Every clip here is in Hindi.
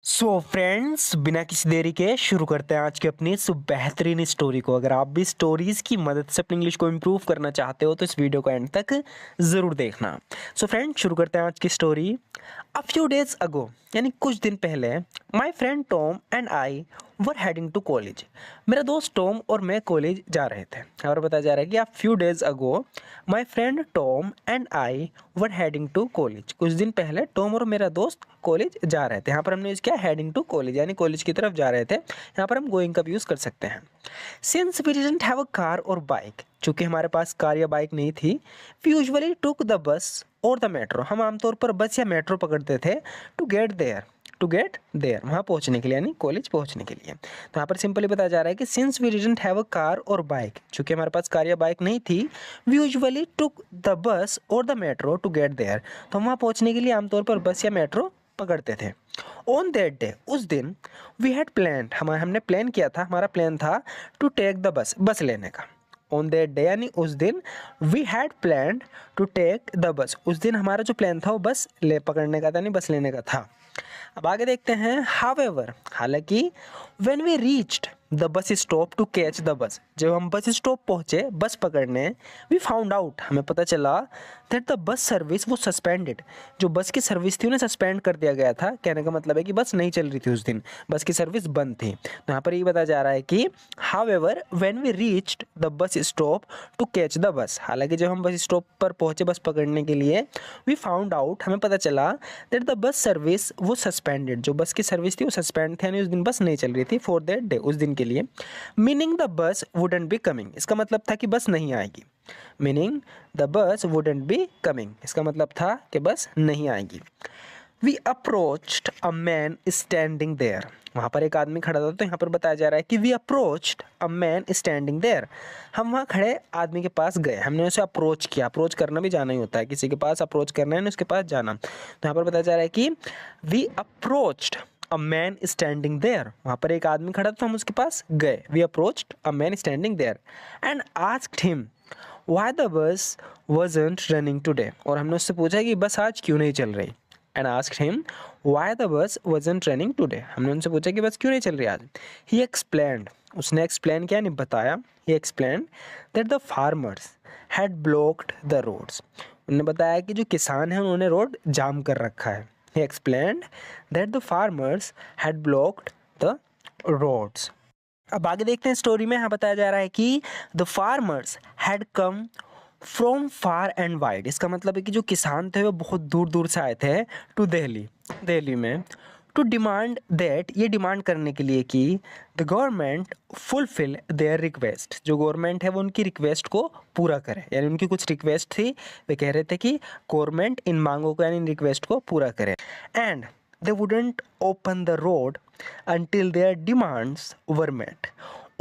सो फ्रेंड्स, बिना किसी देरी के शुरू करते हैं आज की अपनी इस बेहतरीन स्टोरी को। अगर आप भी स्टोरीज की मदद से अपनी इंग्लिश को इम्प्रूव करना चाहते हो तो इस वीडियो को एंड तक ज़रूर देखना। सो फ्रेंड्स, शुरू करते हैं आज की story. A few days ago, यानी कुछ दिन पहले, my friend Tom and I were heading to college. मेरा दोस्त टॉम और मैं कॉलेज जा रहे थे। और बताया जा रहा है कि a few days ago my friend Tom and I were heading to college. कुछ दिन पहले टॉम और मेरा दोस्त कॉलेज जा रहे थे। यहाँ पर हमने यूज़ किया हेडिंग टू कॉलेज, यानी कॉलेज की तरफ जा रहे थे। यहाँ पर हम गोइंग का भी यूज़ कर सकते हैं। Since we didn't have a car और बाइक, चूँकि हमारे पास कार या बाइक नहीं थी, we usually took the bus और द मेट्रो। हम आमतौर पर बस या मेट्रो पकड़ते थे टू गेट देयर, वहाँ पहुँचने के लिए, यानी कॉलेज पहुँचने के लिए। तो यहाँ पर सिंपली बताया जा रहा है कि since we didn't have a car और बाइक, चूँकि हमारे पास कार या बाइक नहीं थी, we usually took the bus और the metro to get there. तो हम वहाँ पहुँचने के लिए आमतौर पर बस या मेट्रो पकड़ते थे। ऑन दैट डे, उस दिन, वी हैड प्लान, हमने प्लान किया था, हमारा प्लान था टू टेक द बस लेने का। ऑन दैट डे यानी उस दिन, we had plan to take the bus, उस दिन हमारा जो प्लान था वो बस पकड़ने का था, यानी बस लेने का था। अब आगे देखते हैं। हावेवर, हालांकि, when we reached the bus stop to catch the bus, जब हम बस स्टॉप पहुंचे बस पकड़ने, वी फाउंड आउट, हमें पता चला दैट द बस सर्विस वो सस्पेंडेड, जो बस की सर्विस थी उन्हें सस्पेंड कर दिया गया था। कहने का मतलब है कि बस नहीं चल रही थी उस दिन, बस की सर्विस बंद थी। तो यहाँ पर ये बताया जा रहा है कि however when we reached the bus stop to catch the bus, हालांकि जब हम बस स्टॉप पर पहुंचे बस पकड़ने के लिए, वी फाउंड आउट, हमें पता चला दैट द बस सर्विस वो सस्पेंडेड, जो बस की सर्विस थी वो सस्पेंड थी, यानी उस दिन बस नहीं चल रही थी फॉर दैट डे, उस दिन के लिए। Meaning the bus wouldn't be coming, इसका मतलब था कि बस नहीं आएगी। Meaning the bus wouldn't be coming, इसका मतलब था कि बस नहीं आएगी। We approached a man standing there, वहाँ पर एक आदमी खड़ा था। तो यहाँ पर बताया जा रहा है कि we approached a man standing there, हम वहाँ खड़े आदमी के पास गए, हमने उसे अप्रोच किया। अप्रोच करना भी जाना ही होता है, किसी के पास अप्रोच करना है ना, उसके पास जाना। तो यहाँ पर बताया जा रहा है कि we approached a man standing there, वहाँ पर एक आदमी खड़ा था तो हम उसके पास गए। We approached a man standing there and asked him why the bus wasn't running today, और हमने उससे पूछा कि बस आज क्यों नहीं चल रही। And asked him why the bus wasn't running today, हमने उनसे पूछा कि बस क्यों नहीं चल रही आज। ही एक्सप्लेन्ड, उसने एक्सप्लेन किया, नहीं बताया। He explained that the farmers had blocked the roads, उन्होंने बताया कि जो किसान हैं उन्होंने रोड जाम कर रखा है। He explained that the farmers had blocked the roads. अब आगे देखते हैं स्टोरी में। यहाँ बताया जा रहा है कि the farmers had come from far and wide, इसका मतलब है कि जो किसान थे वो बहुत दूर दूर से आए थे टू दिल्ली में, टू डिमांड दैट, ये डिमांड करने के लिए कि the government fulfil there request, जो गवर्नमेंट है वो उनकी रिक्वेस्ट को पूरा करे, यानी उनकी कुछ रिक्वेस्ट थी, वे कह रहे थे कि गवर्नमेंट इन मांगों को, यानी इन रिक्वेस्ट को पूरा करे। And they wouldn't open the road until their demands were met,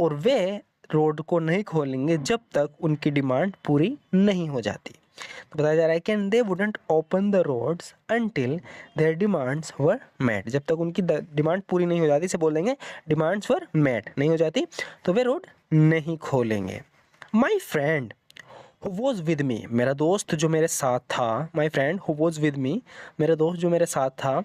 और वे रोड को नहीं खोलेंगे जब तक उनकी डिमांड पूरी नहीं हो जाती। तो बताया जा रहा है कि they wouldn't open the roads until their demands were met, जब तक उनकी डिमांड पूरी नहीं हो जाती, इसे बोल देंगे डिमांड्स वर मेट, नहीं हो जाती तो वे रोड नहीं खोलेंगे। My friend who was with me, मेरा दोस्त जो मेरे साथ था, my friend who was with me, मेरा दोस्त जो मेरे साथ था,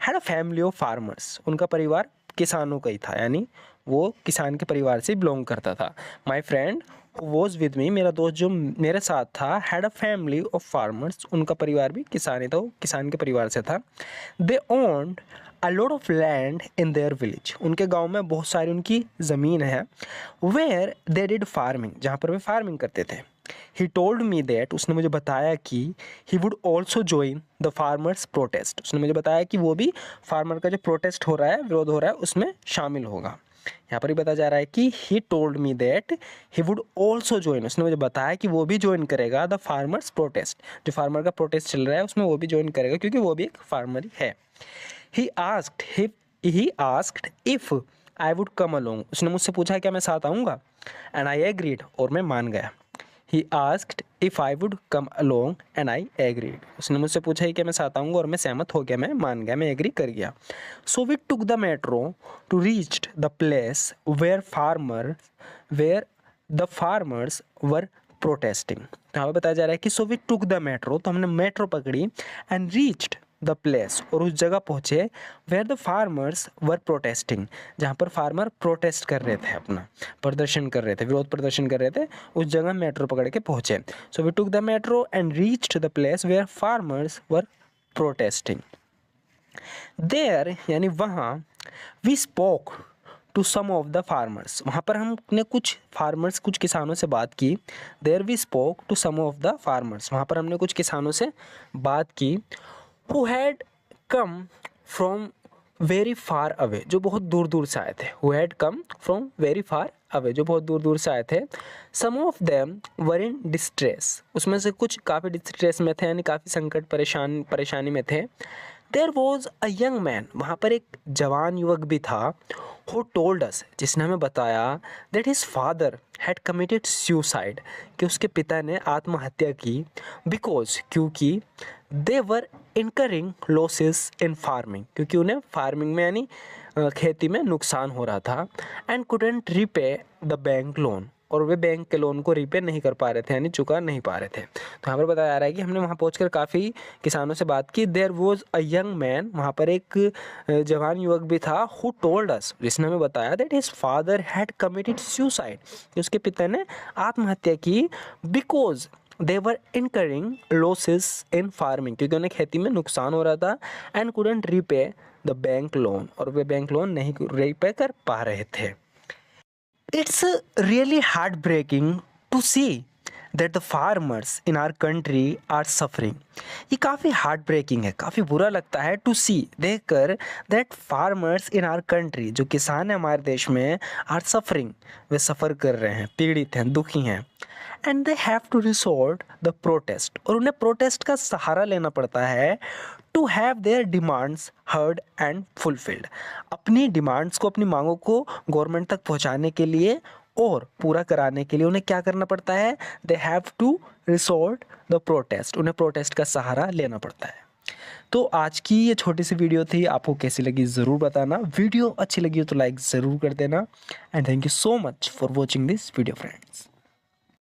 had a family of farmers, उनका परिवार किसानों का ही था, यानी वो किसान के परिवार से बिलोंग करता था। My friend who was with me, मेरा दोस्त जो मेरे साथ था, had a family of farmers, उनका परिवार भी किसान ही था, वो किसान के परिवार से था। They owned a lot of land in their village, उनके गांव में बहुत सारी उनकी ज़मीन है। वेयर दे डिड फार्मिंग, जहाँ पर वे फार्मिंग करते थे। ही टोल्ड मी दैट, उसने मुझे बताया कि he would also join the farmers protest, उसने मुझे बताया कि वो भी फार्मर का जो प्रोटेस्ट हो रहा है, विरोध हो रहा है, उसमें शामिल होगा। यहाँ पर ही बताया जा रहा है कि he told me that he would also join, उसने मुझे बताया कि वो भी ज्वाइन करेगा द फार्मर्स प्रोटेस्ट, जो फार्मर का प्रोटेस्ट चल रहा है उसमें वो भी ज्वाइन करेगा, क्योंकि वो भी एक फार्मर ही है। He asked if I would come along, उसने मुझसे पूछा क्या मैं साथ आऊँगा। एंड आई एग्रीड, और मैं मान गया। He asked if I would come along and I agreed. उसने मुझसे पूछा कि मैं साथ आऊँगा और मैं सहमत हो गया, मैं मान गया, मैं एग्री कर गया। So we took the metro to reach the place where the farmers were protesting. तो यहाँ पे बताया जा रहा है कि so we took the metro, तो हमने मेट्रो पकड़ी, and reached द प्लेस, और उस जगह पहुँचे where the farmers were protesting, जहाँ पर फार्मर प्रोटेस्ट कर रहे थे, अपना प्रदर्शन कर रहे थे, विरोध प्रदर्शन कर रहे थे, उस जगह मेट्रो पकड़ के पहुँचे। So we took the metro and reached the place where farmers were protesting. There यानी वहाँ, we spoke to some of the farmers, वहाँ पर हमने कुछ फार्मर्स, कुछ किसानों से बात की। There we spoke to some of the farmers, वहाँ पर हमने कुछ किसानों से बात की। Who had come from very far away, जो बहुत दूर दूर से आए थे। Who had come from very far away, जो बहुत दूर दूर से आए थे। Some of them were in distress, उसमें से कुछ काफ़ी डिस्ट्रेस में थे, यानी काफ़ी संकट परेशानी में थे। There was a young man, वहाँ पर एक जवान युवक भी था। हु टोल्ड अस, जिसने हमें बताया, that his father had committed suicide, कि उसके पिता ने आत्महत्या की। बिकॉज, क्योंकि दे वर इनकरिंग लॉसेस इन फार्मिंग, क्योंकि उन्हें फार्मिंग में यानी खेती में नुकसान हो रहा था। And couldn't repay the bank loan, और वे बैंक के लोन को रीपे नहीं कर पा रहे थे, यानी चुका नहीं पा रहे थे। तो यहाँ पर बताया जा रहा है कि हमने वहाँ पहुँचकर काफ़ी किसानों से बात की। There was a young man, वहाँ पर एक जवान युवक भी था। हु टोल्ड अस, जिसने हमें बताया, that his father had committed suicide, कि उसके पिता ने आत्महत्या की। Because they were incurring losses in farming, क्योंकि उन्हें खेती में नुकसान हो रहा था। And couldn't repay the bank loan, और वे बैंक लोन नहीं रीपे कर पा रहे थे। It's really heartbreaking to see that the farmers in our country are suffering. ये काफ़ी हार्ट ब्रेकिंग है, काफ़ी बुरा लगता है टू सी, देखकर, that farmers in our country, जो किसान हैं हमारे देश में, आर सफरिंग, वे सफ़र कर रहे हैं, पीड़ित हैं, दुखी हैं। And they have to resort the protest, और उन्हें प्रोटेस्ट का सहारा लेना पड़ता है। To have their demands heard and fulfilled, अपनी डिमांड्स को, अपनी मांगों को गवर्नमेंट तक पहुंचाने के लिए और पूरा कराने के लिए उन्हें क्या करना पड़ता है? They have to resort the protest, उन्हें प्रोटेस्ट का सहारा लेना पड़ता है। तो आज की ये छोटी सी वीडियो थी, आपको कैसी लगी ज़रूर बताना। वीडियो अच्छी लगी हो तो लाइक ज़रूर कर देना। And thank you so much for watching this video friends.